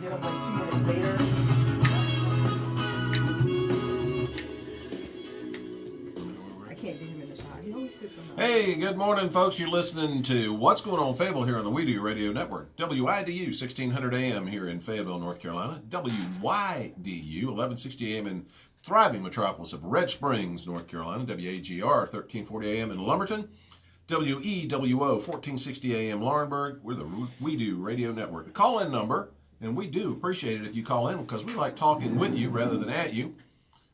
get up like 2 minutes later. I can't get him in the shot. He always sits on the Hey, good morning, folks. You're listening to What's Going On Fayetteville here on the WeDo Radio Network. WIDU 1600 AM here in Fayetteville, North Carolina. WYDU 1160 AM in thriving metropolis of Red Springs, North Carolina. WAGR 1340 AM in Lumberton. WEWO 1460 AM Laurinburg. We're the WeDo Radio Network. The call-in number, and we do appreciate it if you call in because we like talking with you rather than at you.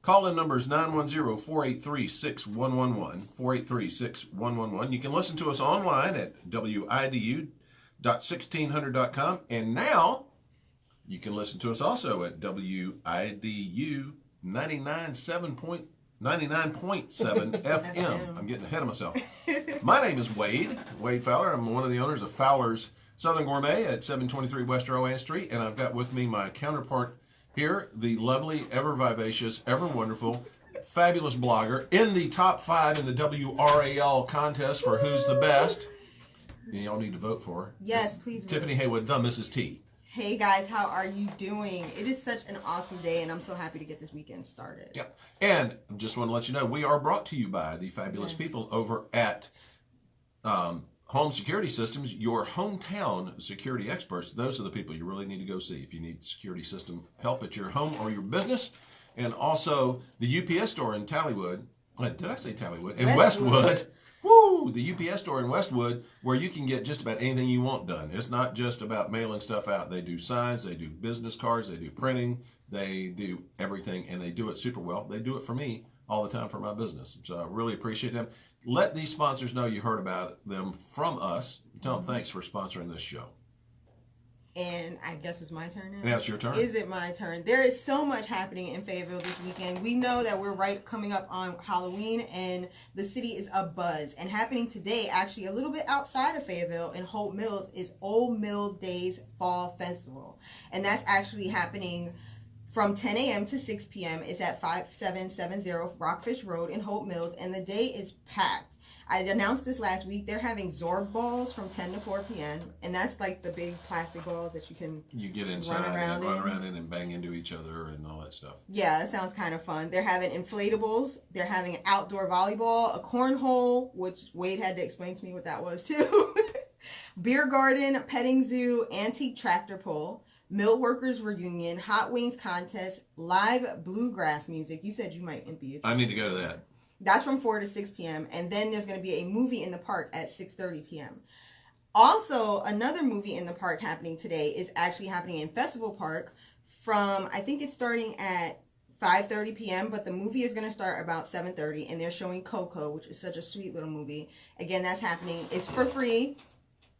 Call-in number is 910-483-6111, 483-6111. You can listen to us online at widu.1600.com. And now you can listen to us also at WIDU 99.7 FM. I'm getting ahead of myself. My name is Wade Fowler. I'm one of the owners of Fowlers Southern Gourmet at 723 West Rowan Street. And I've got with me my counterpart here, the lovely, ever vivacious, ever wonderful, fabulous blogger in the top 5 in the WRAL contest for Who's the Best. And y'all need to vote for her. Yes, please vote. Tiffany Haywood, the Mrs. T. Hey guys, how are you doing? It is such an awesome day, and I'm so happy to get this weekend started. Yep. And just want to let you know, we are brought to you by the fabulous people over at Home Security Systems, your hometown security experts. Those are the people you really need to go see if you need security system help at your home or your business. And also the UPS store in Tallywood. Did I say Tallywood? In Westwood. Woo! The UPS store in Westwood, where you can get just about anything you want done. It's not just about mailing stuff out. They do signs, they do business cards, they do printing, they do everything, and they do it super well. They do it for me all the time for my business. So I really appreciate them. Let these sponsors know you heard about them from us. Tell them thanks for sponsoring this show. And I guess it's my turn now? Yeah, it's your turn. Is it my turn? There is so much happening in Fayetteville this weekend. We know that we're coming up on Halloween, and the city is abuzz. And happening today, actually a little bit outside of Fayetteville in Holt Mills, is Old Mill Days Fall Festival. And that's actually happening from 10 a.m. to 6 p.m. It's at 5770 Rockfish Road in Holt Mills, and the day is packed. I announced this last week. They're having Zorb balls from 10 to 4 p.m. And that's like the big plastic balls that you get inside and run around in and bang into each other and all that stuff. Yeah, that sounds kind of fun. They're having inflatables. They're having outdoor volleyball, a cornhole, which Wade had to explain to me what that was too. Beer garden, petting zoo, antique tractor pull, mill workers reunion, hot wings contest, live bluegrass music. You said you might be interested. I need to go to that. That's from 4 to 6 p.m. And then there's going to be a movie in the park at 6:30 p.m. Also, another movie in the park happening today is actually happening in Festival Park from, I think it's starting at 5:30 p.m., but the movie is going to start about 7:30, and they're showing Coco, which is such a sweet little movie. Again, that's happening. It's for free.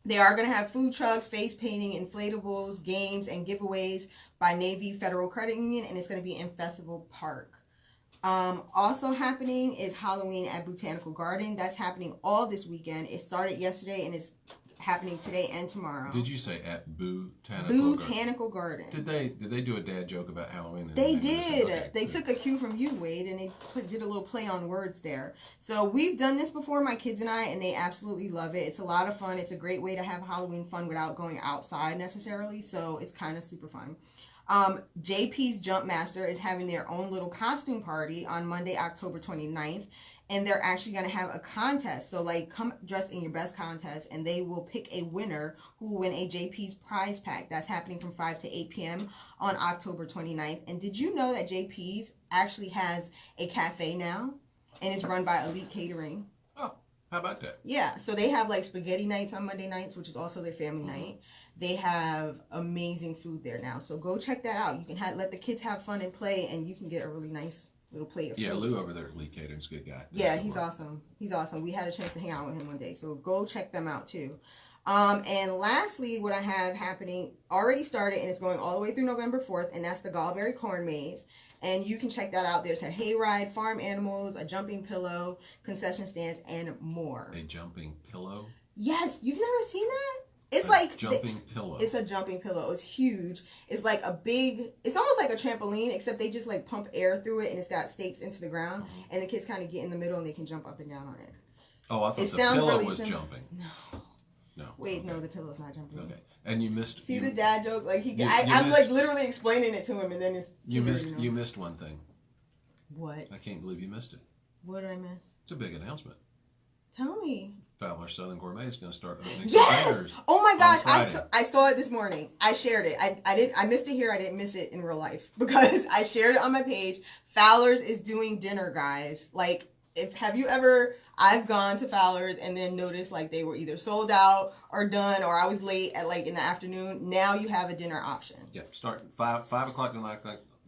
They are going to have food trucks, face painting, inflatables, games, and giveaways by Navy Federal Credit Union, and it's going to be in Festival Park. Also happening is Halloween at Botanical Garden. That's happening all this weekend. It started yesterday and it's happening today and tomorrow. Did you say at Botanical Garden? Did they do a dad joke about Halloween? They did. Okay, they took a cue from you, Wade, and they did a little play on words there. So we've done this before, my kids and I, and they absolutely love it. It's a lot of fun. It's a great way to have Halloween fun without going outside necessarily. So it's kind of super fun. JP's Jump Master is having their own little costume party on Monday, October 29th, and they're actually going to have a contest. So, like, come dressed in your best contest, and they will pick a winner who will win a JP's prize pack. That's happening from 5 to 8 p.m. on October 29th. And did you know that JP's actually has a cafe now, and it's run by Elite Catering? Oh, how about that? Yeah, so they have, like, spaghetti nights on Monday nights, which is also their family night. They have amazing food there now. So go check that out. You can let the kids have fun and play, and you can get a really nice little plate of food. Yeah, Lou over there at Lee Catering's a good guy. Yeah, he's awesome. He's awesome. We had a chance to hang out with him one day. So go check them out, too. And lastly, what I have happening already started, and it's going all the way through November 4th, and that's the Gallberry Corn Maze. And you can check that out. There's a hayride, farm animals, a jumping pillow, concession stands, and more. A jumping pillow? Yes. You've never seen that? It's like jumping pillow. It's a jumping pillow. It's huge. It's like a big. It's almost like a trampoline, except they just like pump air through it, and it's got stakes into the ground, and the kids kind of get in the middle and they can jump up and down on it. Oh, I thought the pillow was jumping. No. No. Wait, Okay. no, the pillow's not jumping. Okay. And you missed. See you, the dad joke? Like missed, I'm like literally explaining it to him, and then it's you missed one thing. What? I can't believe you missed it. What did I miss? It's a big announcement. Tell me. Fowler's Southern Gourmet is going to start opening Yes! Oh my gosh, Friday. I saw it this morning. I shared it. I missed it here. I didn't miss it in real life because I shared it on my page. Fowler's is doing dinner, guys. Like, I've gone to Fowler's and then noticed like they were either sold out or done, or I was late at like in the afternoon. Now you have a dinner option. Yep, start 5 o'clock to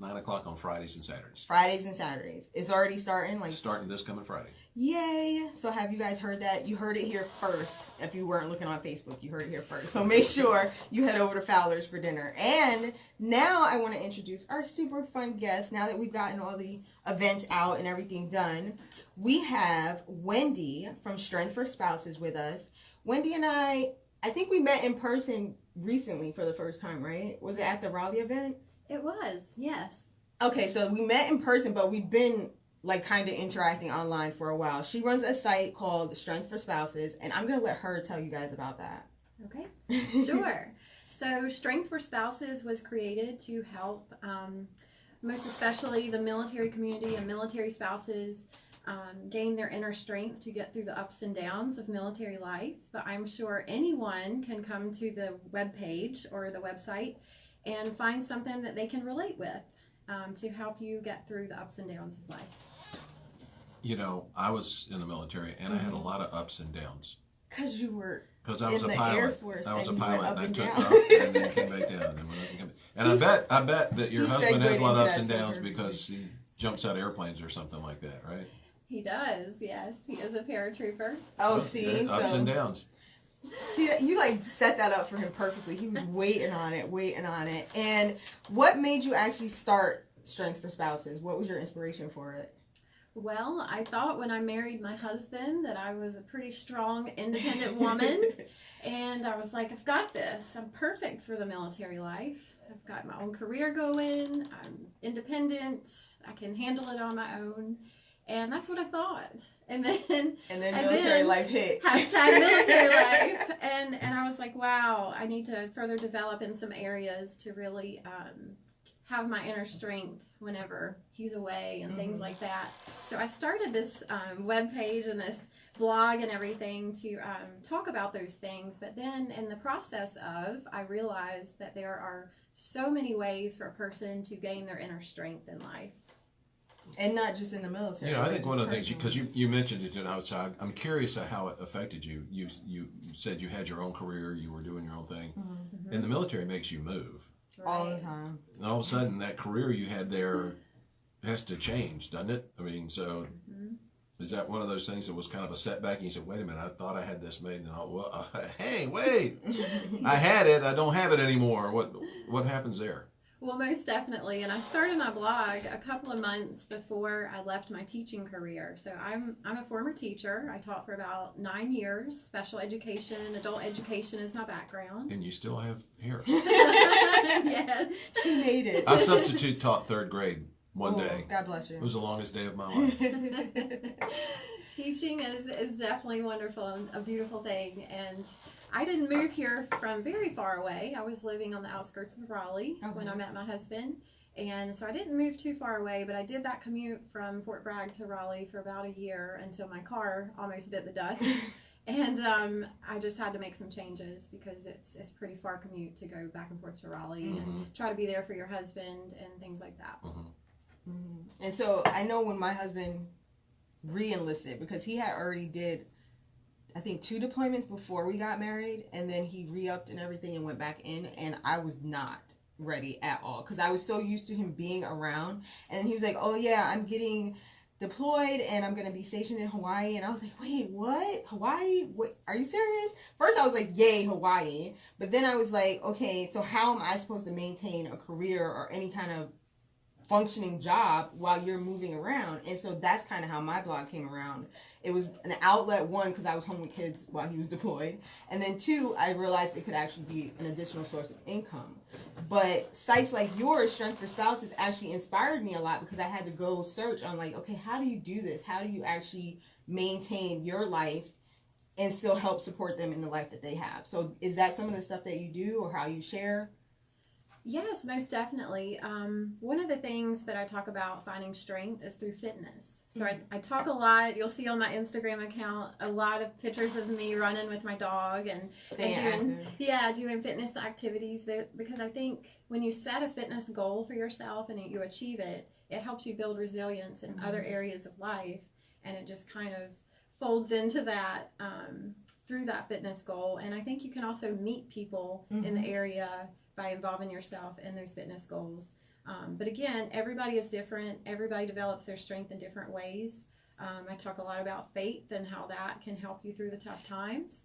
9 o'clock on Fridays and Saturdays. Fridays and Saturdays. It's already starting. Like starting this coming Friday. Yay! So have you guys heard that? You heard it here first. If you weren't looking on Facebook, you heard it here first. So make sure you head over to Fowler's for dinner. And now I want to introduce our super fun guest. Now that we've gotten all the events out and everything done, we have Wendi from Strength for Spouses with us. Wendi and I think we met in person recently for the first time, right? Was it at the Raleigh event? It was, yes. Okay, so we met in person, but we've been like kind of interacting online for a while. She runs a site called Strength for Spouses, and I'm going to let her tell you guys about that. Okay, sure. So Strength for Spouses was created to help most especially the military community and military spouses gain their inner strength to get through the ups and downs of military life. But I'm sure anyone can come to the webpage or the website and find something that they can relate with to help you get through the ups and downs of life. You know, I was in the military and I had a lot of ups and downs. Because you were Because I was a pilot. Air Force, I was a and pilot, and I and took down. up and then came back down. And, went up and, came back. And I bet that your He husband has a lot of segued ups into and that downs so because he jumps out of airplanes or something like that, right? He does, yes. He is a paratrooper. Oh, see? Yeah, ups So- and downs. See, you like set that up for him perfectly. He was waiting on it. And what made you actually start Strength for Spouses? What was your inspiration for it? Well, I thought when I married my husband that I was a pretty strong, independent woman. And I was like, I've got this. I'm perfect for the military life. I've got my own career going. I'm independent. I can handle it on my own. And that's what I thought. And then military life hit. Hashtag military life. And I was like, wow, I need to further develop in some areas to really have my inner strength whenever he's away and things like that. So I started this webpage and this blog and everything to talk about those things. But then in the process of, I realized that there are so many ways for a person to gain their inner strength in life. And not just in the military. You know, I think just one of the things, because personally. you mentioned it outside, I'm curious how it affected you. You said you had your own career, you were doing your own thing. Mm-hmm. And the military makes you move. All the time. And all of a sudden, that career you had there has to change, doesn't it? I mean, so is that one of those things that was kind of a setback? And you said, wait a minute, I thought I had this made. And hey, wait, I had it. I don't have it anymore. What happens there? Well, most definitely. And I started my blog a couple of months before I left my teaching career. So I'm a former teacher. I taught for about 9 years. Special education, adult education is my background. And you still have hair. Yes. She made it. I substitute taught third grade one Oh, day. God bless you. It was the longest day of my life. Teaching is definitely wonderful and a beautiful thing. And I didn't move here from very far away. I was living on the outskirts of Raleigh when I met my husband. And so I didn't move too far away, but I did that commute from Fort Bragg to Raleigh for about a year until my car almost bit the dust. And I just had to make some changes because it's a pretty far commute to go back and forth to Raleigh and try to be there for your husband and things like that. And so I know when my husband re-enlisted, because he had already did, I think, 2 deployments before we got married, and then he re-upped and everything and went back in, and I was not ready at all because I was so used to him being around. And he was like, oh yeah, I'm getting deployed and I'm gonna be stationed in Hawaii. And I was like, wait, what? Hawaii? What? Are you serious? First I was like, yay, Hawaii. But then I was like, okay, so how am I supposed to maintain a career or any kind of functioning job while you're moving around? And so that's kind of how my blog came around. It was an outlet, 1, because I was home with kids while he was deployed, and then 2, I realized it could actually be an additional source of income. But sites like yours, Strength for Spouses, actually inspired me a lot because I had to go search on like, okay, how do you do this? How do you actually maintain your life and still help support them in the life that they have. So is that some of the stuff that you do or how you share? Yes, most definitely. One of the things that I talk about finding strength is through fitness. So I talk a lot. You'll see on my Instagram account a lot of pictures of me running with my dog and doing fitness activities. Because I think when you set a fitness goal for yourself and you achieve it, it helps you build resilience in other areas of life, and it just kind of folds into that through that fitness goal. And I think you can also meet people in the area by involving yourself in those fitness goals. But again, everybody is different. Everybody develops their strength in different ways. I talk a lot about faith and how that can help you through the tough times.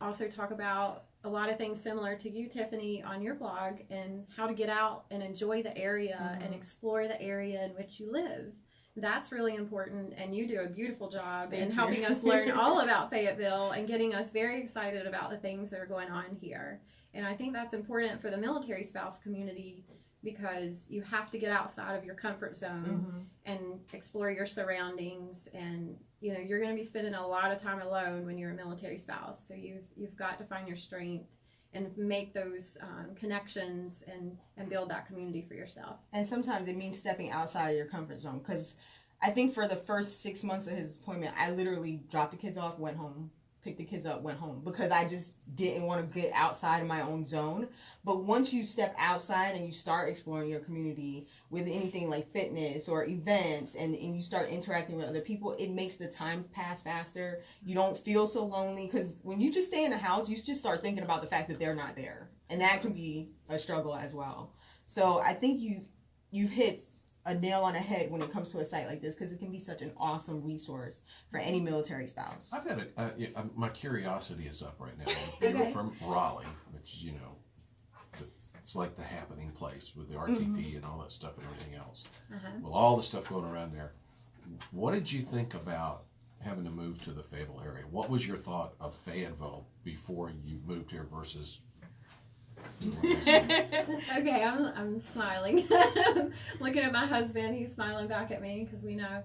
Also talk about a lot of things similar to you, Tiffany, on your blog, and how to get out and enjoy the area and explore the area in which you live. That's really important, and you do a beautiful job in helping us learn all about Fayetteville and getting us very excited about the things that are going on here. And I think that's important for the military spouse community, because you have to get outside of your comfort zone and explore your surroundings. And you know, you're going to be spending a lot of time alone when you're a military spouse, so you've got to find your strength and make those connections and build that community for yourself. And sometimes it means stepping outside of your comfort zone, because I think for the first 6 months of his deployment, I literally dropped the kids off, went home, picked the kids up, went home, because I just didn't want to get outside of my own zone. But once you step outside and you start exploring your community with anything like fitness or events, and you start interacting with other people, it makes the time pass faster. You don't feel so lonely, because when you just stay in the house, you just start thinking about the fact that they're not there, and that can be a struggle as well. So I think you've hit a nail on the head when it comes to a site like this, because it can be such an awesome resource for any military spouse. I've got my curiosity is up right now. You're from Raleigh, which, you know, it's like the happening place with the RTP and all that stuff and everything else. Well, all the stuff going around there. What did you think about having to move to the Fayetteville area? What was your thought of Fayetteville before you moved here versus... Okay, I'm smiling. Looking at my husband, he's smiling back at me, because we know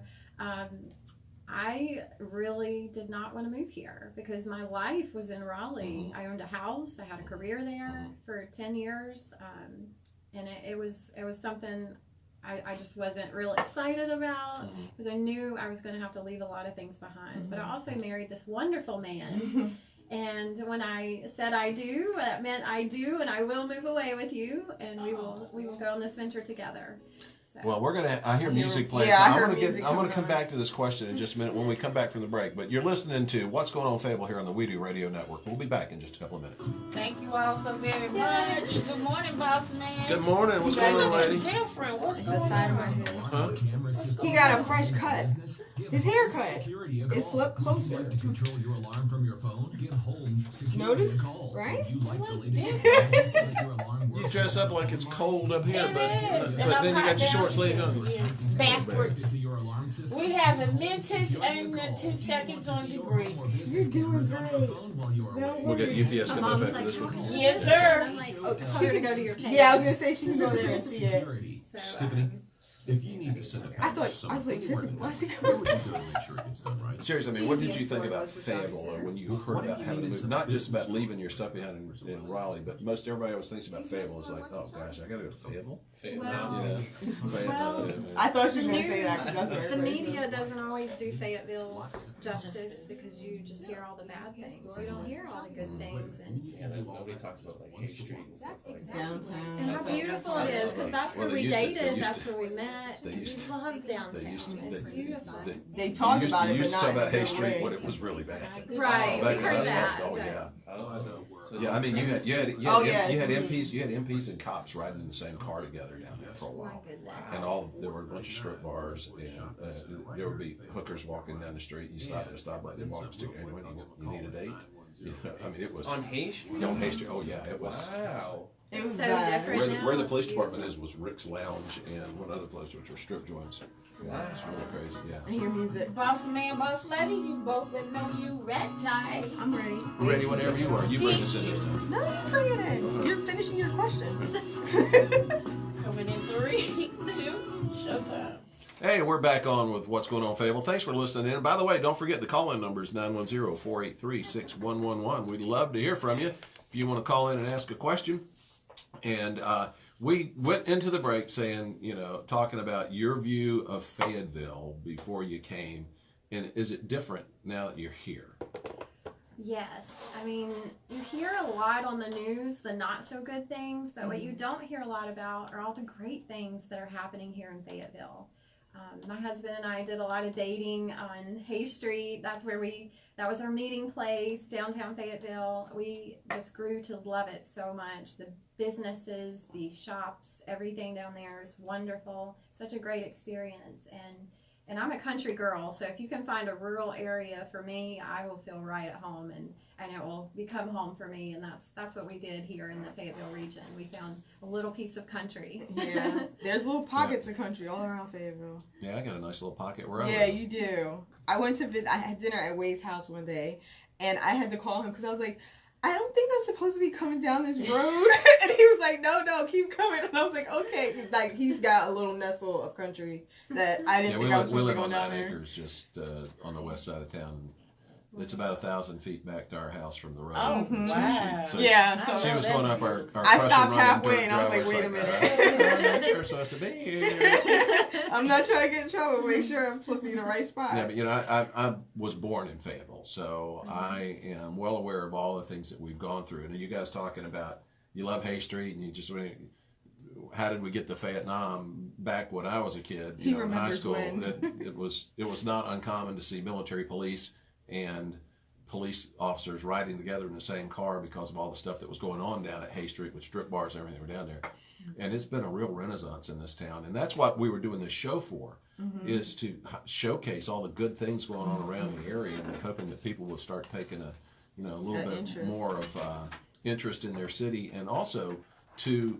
I really did not want to move here, because my life was in Raleigh. I owned a house, I had a career there for 10 years, and it was something I just wasn't real excited about, because I knew I was going to have to leave a lot of things behind. But I also married this wonderful man. And when I said I do, that meant I do, and I will move away with you, and we will go on this venture together. So. Well, we're gonna. I hear music playing. Yeah, so I'm gonna come back to this question in just a minute when we come back from the break. But you're listening to What's Going On Fayetteville here on the We Do Radio Network. We'll be back in just a couple of minutes. Thank you all so very much. Good morning, boss man. Good morning. What's going on, lady? Different. What's going The side of my head. He got a fresh cut. His haircut. It's flipped closer. Control your alarm from your phone. Give Holmes security Notice, a call. right? If you like the latest information so that your alarm You works dress up like it's cold up here, It but is. then you got your short sleeve on. Backwards. to your alarm system. We have a minute and 2 seconds on degree. You're doing great. We'll get UPS coming up after this one. Yes, sir. I'm like, tell her to go to your page. Yeah, I was going to say she can go there and see it. So, Tiffany, if you need to send a package, I was like, Tiffany, why is he Where going would you go to make sure it gets done right? seriously, I mean, what did you think about Fayetteville when you heard about having to move? Not just about leaving your stuff behind in Raleigh, but most everybody always thinks about Fayetteville is like, oh gosh, I got to go to Fayetteville. well, Yeah, Fayetteville. I thought she the was going to say that. 'cause that's what the everybody media says. doesn't always do Fayetteville justice, because you just hear all the bad things. You don't hear all the good things. And Nobody talks about like Hay Street and stuff like that. Downtown. And how beautiful it is, because that's where Well, we they used dated, to- that's where we met. they We used to- love downtown. They used to. It's beautiful. They talk about it, You but used to not talk in about a Hay good Street way. when it was really bad. Right, we heard that. Oh but- yeah. Oh, I know. So Yeah, I mean, you had Oh, yeah, MPs and cops riding in the same car together down there for a while, and there were a bunch of strip bars, and there would be hookers walking down the street. You stop at a stoplight, they walk to anyone. You need a date. You know, I mean, it was on Hay Street. on Hay Street. Oh yeah, it was. Wow. It was So bad. different. Where the police department is was Rick's Lounge and one other place, which were strip joints. Yeah, it's really crazy. Yeah. I hear music. Boss man, boss lady, you both let know you rat tight. I'm ready. We're ready whenever you are. You bring us in this time. No, you bring it in. You're finishing your question. Coming in 3, 2, showtime. Hey, we're back on with What's Going On Fayetteville. Thanks for listening in. By the way, don't forget the call-in number is 910-483-6111. We'd love to hear from you if you want to call in and ask a question. And we went into the break saying, talking about your view of Fayetteville before you came. And is it different now that you're here? Yes. I mean, you hear a lot on the news, the not so good things, but what you don't hear a lot about are all the great things that are happening here in Fayetteville. My husband and I did a lot of dating on Hay Street. That was our meeting place, downtown Fayetteville. We just grew to love it so much. The businesses, the shops, everything down there is wonderful. Such a great experience. And I'm a country girl, so if you can find a rural area for me, I will feel right at home, and it will become home for me. And that's what we did here in the Fayetteville region. We found a little piece of country. Yeah, there's little pockets of country all around Fayetteville. Yeah, I got a nice little pocket where I Yeah, live. you do. I went to visit. I had dinner at Wade's house one day, and I had to call him because I was like, I don't think I'm supposed to be coming down this road. And he was like, no, keep coming. And I was like, okay. Like, he's got a little nestle of country that I didn't think I was supposed to go down there. We live on 9 acres just on the west side of town. It's about 1,000 feet back to our house from the road. Oh, And so wow. she So was going up our I stopped crushing halfway dirt and I was like, driveway. wait a It's minute. I'm not sure I'm supposed to be here. I'm not trying to get in trouble. Make sure I'm flipping in the right spot. Yeah, but I was born in Fayetteville, so I am well aware of all the things that we've gone through. And you guys talking about you love Hay Street, and you just how did we get to Vietnam back when I was a kid? He in high remembers school. when. It was not uncommon to see military police and police officers riding together in the same car because of all the stuff that was going on down at Hay Street with strip bars and everything that were down there. And it's been a real renaissance in this town. And that's what we were doing this show for, is to showcase all the good things going on around the area, and hoping that people will start taking a little bit interest. more of interest in their city, and also to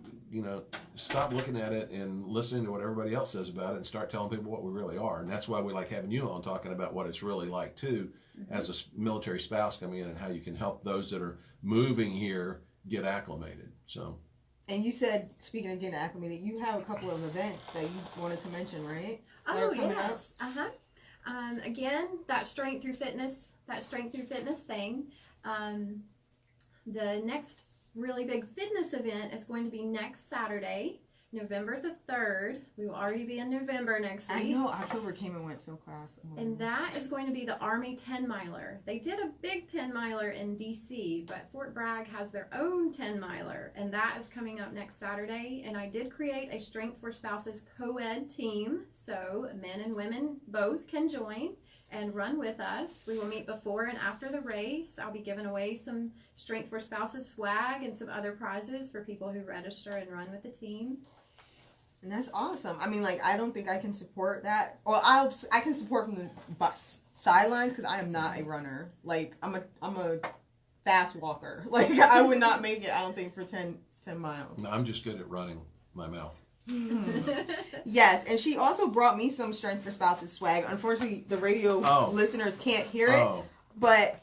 stop looking at it and listening to what everybody else says about it and start telling people what we really are. And that's why we like having you on, talking about what it's really like too, as a military spouse coming in, and how you can help those that are moving here get acclimated. So. And you said, speaking of getting acclimated, you have a couple of events that you wanted to mention, right? That Oh, are coming yes. Again, that strength through fitness thing. The next really big fitness event is going to be next Saturday, November the 3rd. We will already be in November next week. I know, October came and went so fast. Oh, And that is going to be the Army 10-miler. They did a big 10-miler in D.C., but Fort Bragg has their own 10-miler, and that is coming up next Saturday. And I did create a Strength for Spouses co-ed team, so men and women both can join and run with us. We will meet before and after the race. I'll be giving away some Strength for Spouses swag and some other prizes for people who register and run with the team. And that's awesome. I mean, like, I don't think I can support that. Well, I can support from the bus sidelines because I am not a runner. Like, I'm a fast walker. Like, I would not make it, I don't think, for 10 miles. No, I'm just good at running my mouth. Yes, and she also brought me some Strength for Spouses swag. Unfortunately, the radio listeners can't hear it, but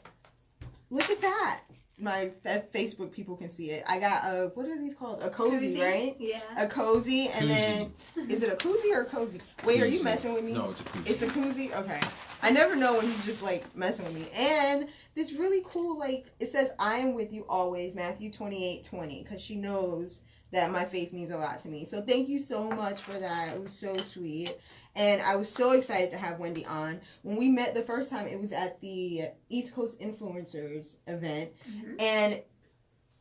look at that. My Facebook people can see it. I got a, what are these called? A cozy, right? Yeah. A cozy, and then, is it a koozie or a cozy? Wait, are you messing with me? No, it's a koozie. It's a koozie? Okay. I never know when he's just, like, messing with me. And this really cool, like, it says, I am with you always, Matthew 28:20, because she knows that my faith means a lot to me. So thank you so much for that. It was so sweet. And I was so excited to have Wendi on. When we met the first time, it was at the East Coast Influencers event. And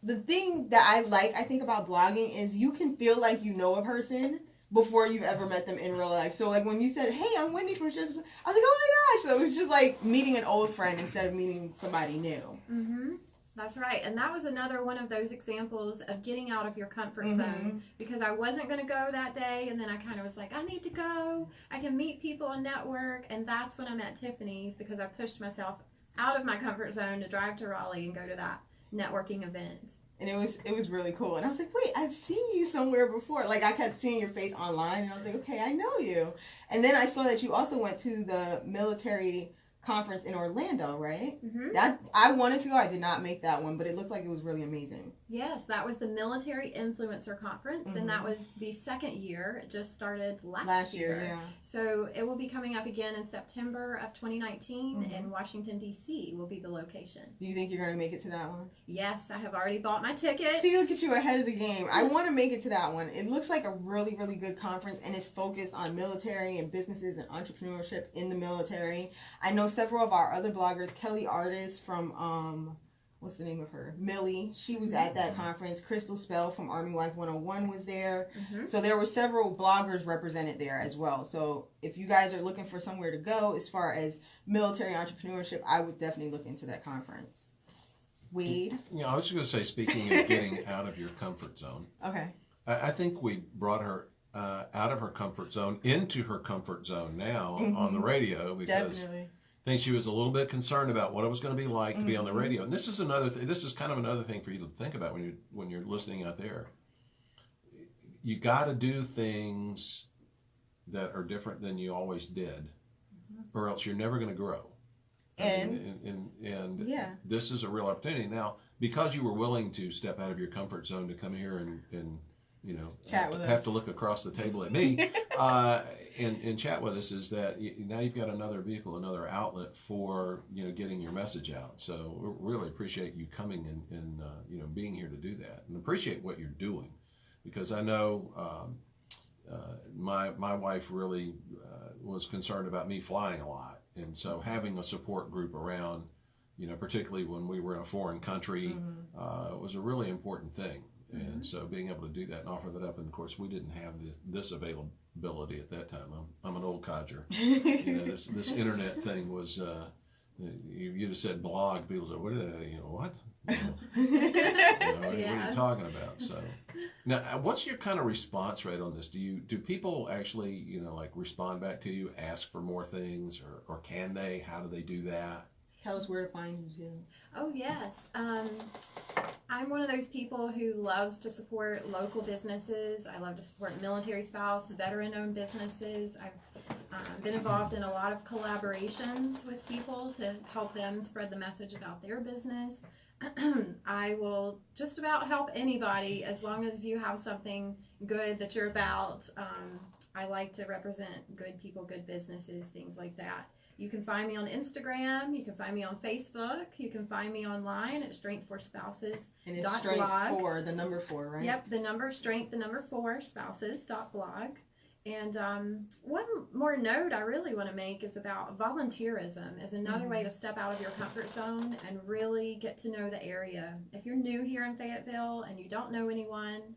the thing that I think about blogging is you can feel like you know a person before you've ever met them in real life. So, like, when you said, hey, I'm Wendi from Church, I was like, oh my gosh. So it was just like meeting an old friend instead of meeting somebody new. Mm-hmm. That's right. And that was another one of those examples of getting out of your comfort zone, because I wasn't going to go that day. And then I kind of was like, I need to go. I can meet people and network. And that's when I met Tiffany, because I pushed myself out of my comfort zone to drive to Raleigh and go to that networking event. And it was really cool. And I was like, wait, I've seen you somewhere before. Like, I kept seeing your face online. And I was like, okay, I know you. And then I saw that you also went to the military conference in Orlando, right? Mm-hmm. That I wanted to go. I did not make that one, but it looked like it was really amazing. Yes, that was the Military Influencer Conference, and that was the second year. It just started last year. Yeah. So it will be coming up again in September of 2019, and Washington, D.C. will be the location. Do you think you're going to make it to that one? Yes, I have already bought my ticket. See, look at you ahead of the game. I want to make it to that one. It looks like a really, really good conference, and it's focused on military and businesses and entrepreneurship in the military. I know several of our other bloggers, Kelly Artist from, what's the name of her? Millie. She was at that conference. Crystal Spell from Army Wife 101 was there. So there were several bloggers represented there as well. So if you guys are looking for somewhere to go as far as military entrepreneurship, I would definitely look into that conference. Wade? I was just going to say, speaking of getting out of your comfort zone, Okay. I think we brought her out of her comfort zone into her comfort zone now on the radio, because Definitely. I think she was a little bit concerned about what it was going to be like to be on the radio. And this is another this is kind of another thing for you to think about when you're listening out there. You got to do things that are different than you always did, or else you're never going to grow. And yeah. This is a real opportunity. Now, because you were willing to step out of your comfort zone to come here and Chat with us. have to look across the table at me and chat with us, is that now you've got another vehicle, another outlet for getting your message out. So we really appreciate you coming and being here to do that, and appreciate what you're doing, because I know my wife really was concerned about me flying a lot, and so having a support group around, particularly when we were in a foreign country, was a really important thing. And so being able to do that and offer that up, and of course we didn't have this availability at that time. I'm an old codger. This internet thing was, you just said blog, people said, what are they, what? What are you talking about? So now, what's your kind of response rate on this? Do people actually, respond back to you, ask for more things, or can they? How do they do that? Tell us where to find you, too. Oh, yes. I'm one of those people who loves to support local businesses. I love to support military spouse, veteran-owned businesses. I've been involved in a lot of collaborations with people to help them spread the message about their business. I will just about help anybody as long as you have something good that you're about. I like to represent good people, good businesses, things like that. You can find me on Instagram. You can find me on Facebook. You can find me online at strength4spouses.blog. And it's strength 4, the number 4, right? Yep, the number strength, the number 4 spouses.blog. And one more note I really want to make is about volunteerism is another way to step out of your comfort zone and really get to know the area. If you're new here in Fayetteville and you don't know anyone,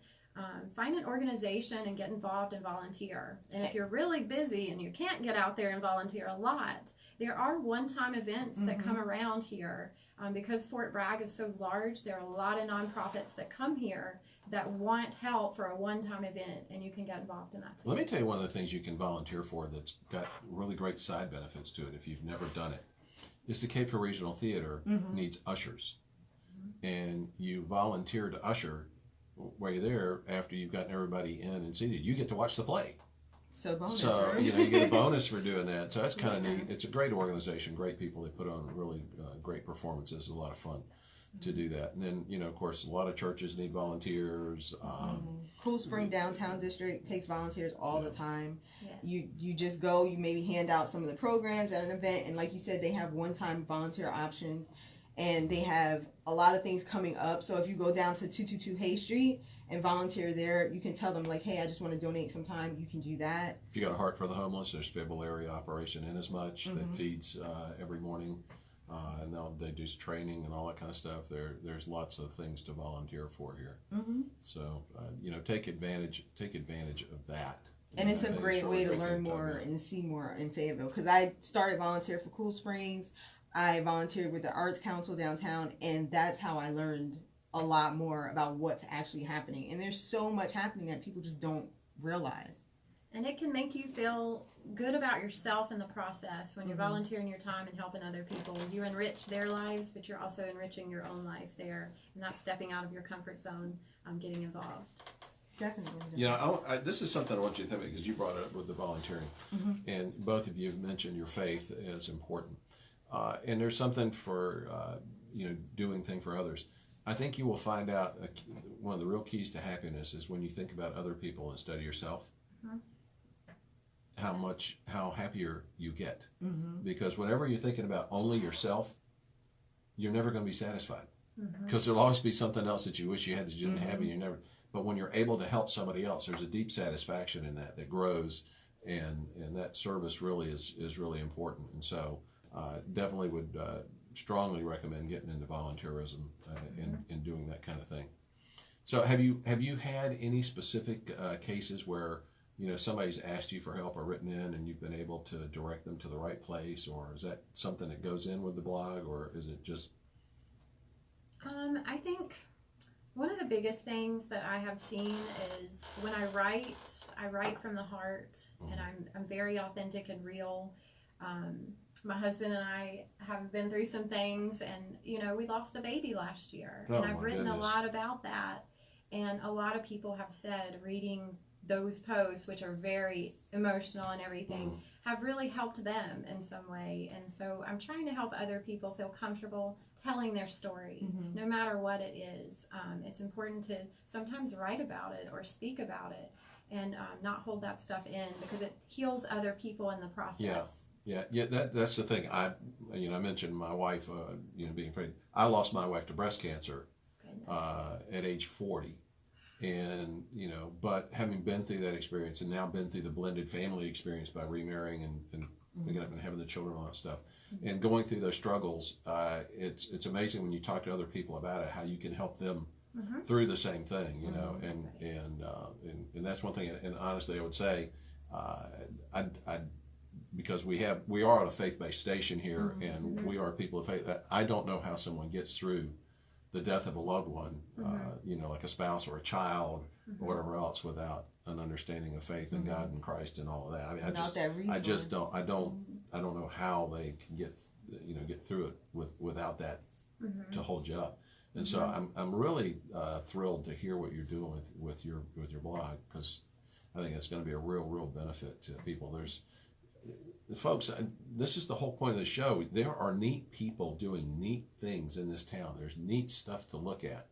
find an organization and get involved and volunteer. And if you're really busy and you can't get out there and volunteer a lot, there are one-time events that come around here. Because Fort Bragg is so large, there are a lot of nonprofits that come here that want help for a one-time event, and you can get involved in that too. Let me tell you one of the things you can volunteer for that's got really great side benefits to it if you've never done it. Is the Cape Fear Regional Theater needs ushers. And you volunteer to usher while you're there. After you've gotten everybody in and seated, you get to watch the play. So bonus, So right? you get a bonus for doing that. So that's kind of neat. It's a great organization, great people. They put on really great performances. It's a lot of fun to do that. And then of course, a lot of churches need volunteers. Cool Spring Downtown District takes volunteers all the time. Yes. You just go, you maybe hand out some of the programs at an event, and like you said, they have one-time volunteer options, and they have a lot of things coming up. So if you go down to 222 Hay Street and volunteer there, you can tell them like, hey, I just want to donate some time. You can do that. If you got a heart for the homeless, there's Fayetteville Area Operation Inasmuch that feeds every morning. And they do training and all that kind of stuff. There's lots of things to volunteer for here. So take advantage of that. And it's a I think great really way to great learn thing more do. and see more in Fayetteville. Because I started volunteer for Cool Springs. I volunteered with the Arts Council downtown, and that's how I learned a lot more about what's actually happening. And there's so much happening that people just don't realize. And it can make you feel good about yourself in the process when you're volunteering your time and helping other people. You enrich their lives, but you're also enriching your own life there. And that's stepping out of your comfort zone, getting involved. Definitely. This is something I want you to think about, because you brought it up with the volunteering. And both of you have mentioned your faith as important. and there's something for doing thing for others. I think you will find out one of the real keys to happiness is when you think about other people instead of yourself. How happier you get. Because whenever you're thinking about only yourself, you're never going to be satisfied. Because there'll always be something else that you wish you had that you didn't have, and you never. But when you're able to help somebody else, there's a deep satisfaction in that grows, and that service really is really important. And so, definitely would strongly recommend getting into volunteerism and doing that kind of thing. So, have you had any specific cases where somebody's asked you for help or written in and you've been able to direct them to the right place, or is that something that goes in with the blog, or is it just? I think one of the biggest things that I have seen is when I write from the heart, and I'm very authentic and real. My husband and I have been through some things, and we lost a baby last year, and I've written a lot about that, and a lot of people have said reading those posts, which are very emotional and everything, have really helped them in some way. And so I'm trying to help other people feel comfortable telling their story, no matter what it is. It's important to sometimes write about it or speak about it, and not hold that stuff in, because it heals other people in the process. Yeah. That's the thing. I mentioned my wife, being afraid. I lost my wife to breast cancer at age 40. And, but having been through that experience and now been through the blended family experience by remarrying and picking up and having the children and all that stuff, and going through those struggles, it's amazing when you talk to other people about it, how you can help them through the same thing, and that's one thing. And honestly, I would say, because we are at a faith-based station here, and we are people of faith, I don't know how someone gets through the death of a loved one, like a spouse or a child or whatever else, without an understanding of faith in God and Christ and all of that. I mean, I don't know how they can get through it without that to hold you up. And so I'm really thrilled to hear what you're doing with your blog, because I think it's going to be a real benefit to people. Folks, this is the whole point of the show. There are neat people doing neat things in this town. There's neat stuff to look at,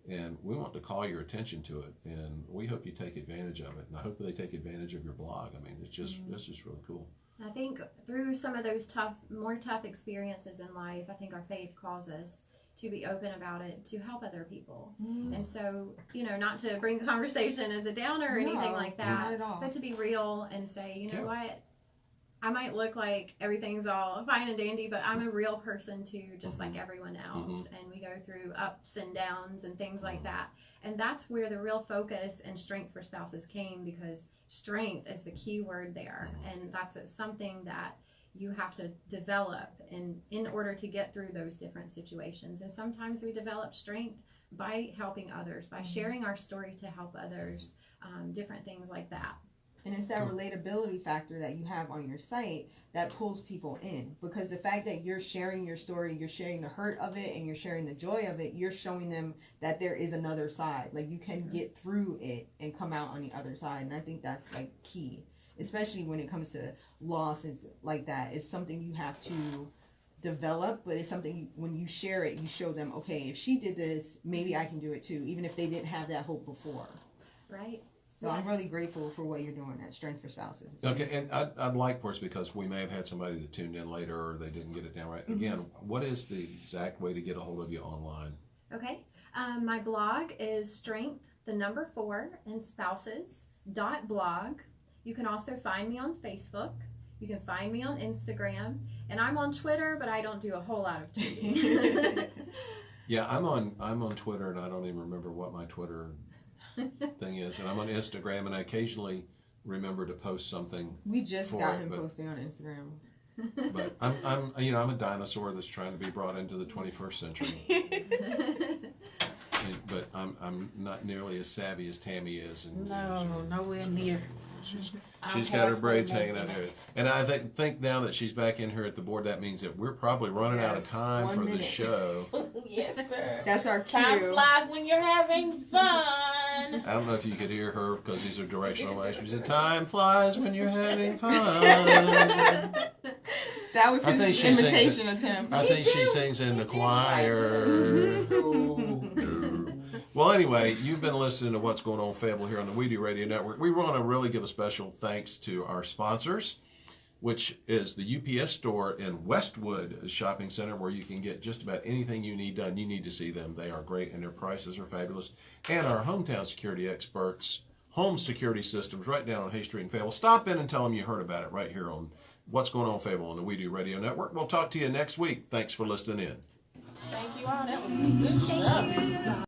and we want to call your attention to it, and we hope you take advantage of it, and I hope they take advantage of your blog. I mean, it's just really cool. I think through some of those more tough experiences in life, I think our faith calls us to be open about it, to help other people. And so, not to bring the conversation as a downer or anything like that, not at all. but to be real and say, what? I might look like everything's all fine and dandy, but I'm a real person too, just like everyone else. And we go through ups and downs and things like that. And that's where the real focus and strength for spouses came, because strength is the key word there. And that's something that you have to develop in order to get through those different situations. And sometimes we develop strength by helping others, by sharing our story to help others, different things like that. And it's that relatability factor that you have on your site that pulls people in, because the fact that you're sharing your story, you're sharing the hurt of it, and you're sharing the joy of it, you're showing them that there is another side. Like, you can get through it and come out on the other side. And I think that's like key, especially when it comes to loss. It's like that. It's something you have to develop, but it's something when you share it, you show them, okay, if she did this, maybe I can do it too, even if they didn't have that hope before. Right. So I'm really grateful for what you're doing at Strength for Spouses. Okay, and I'd like, of course, because we may have had somebody that tuned in later or they didn't get it down right. Again, what is the exact way to get a hold of you online? Okay. My blog is strength, 4, and spouses.blog. You can also find me on Facebook. You can find me on Instagram. And I'm on Twitter, but I don't do a whole lot of tweeting. Yeah, I'm on Twitter, and I don't even remember what my Twitter thing is, and I'm on Instagram, and I occasionally remember to post something. We just got him posting on Instagram. But I'm a dinosaur that's trying to be brought into the 21st century. But I'm not nearly as savvy as Tammy is. And, nowhere near. She's got her braids hanging out here. And I think now that she's back in here at the board, that means that we're probably running out of time for the show. Yes, sir. That's our cue. Time flies when you're having fun. I don't know if you could hear her because these are directional ways. She said, time flies when you're having fun. That was I think his she sings imitation attempt. I think she sings in the choir. Well, anyway, you've been listening to What's Going On Fayetteville here on the Weedy Radio Network. We want to really give a special thanks to our sponsors, which is the UPS store in Westwood Shopping Center, where you can get just about anything you need done. You need to see them. They are great, and their prices are fabulous. And our hometown security experts, Home Security Systems, right down on Hay Street in Fayetteville. Stop in and tell them you heard about it right here on What's Going On Fayetteville on the We Do Radio Network. We'll talk to you next week. Thanks for listening in. Thank you all. That was a good show.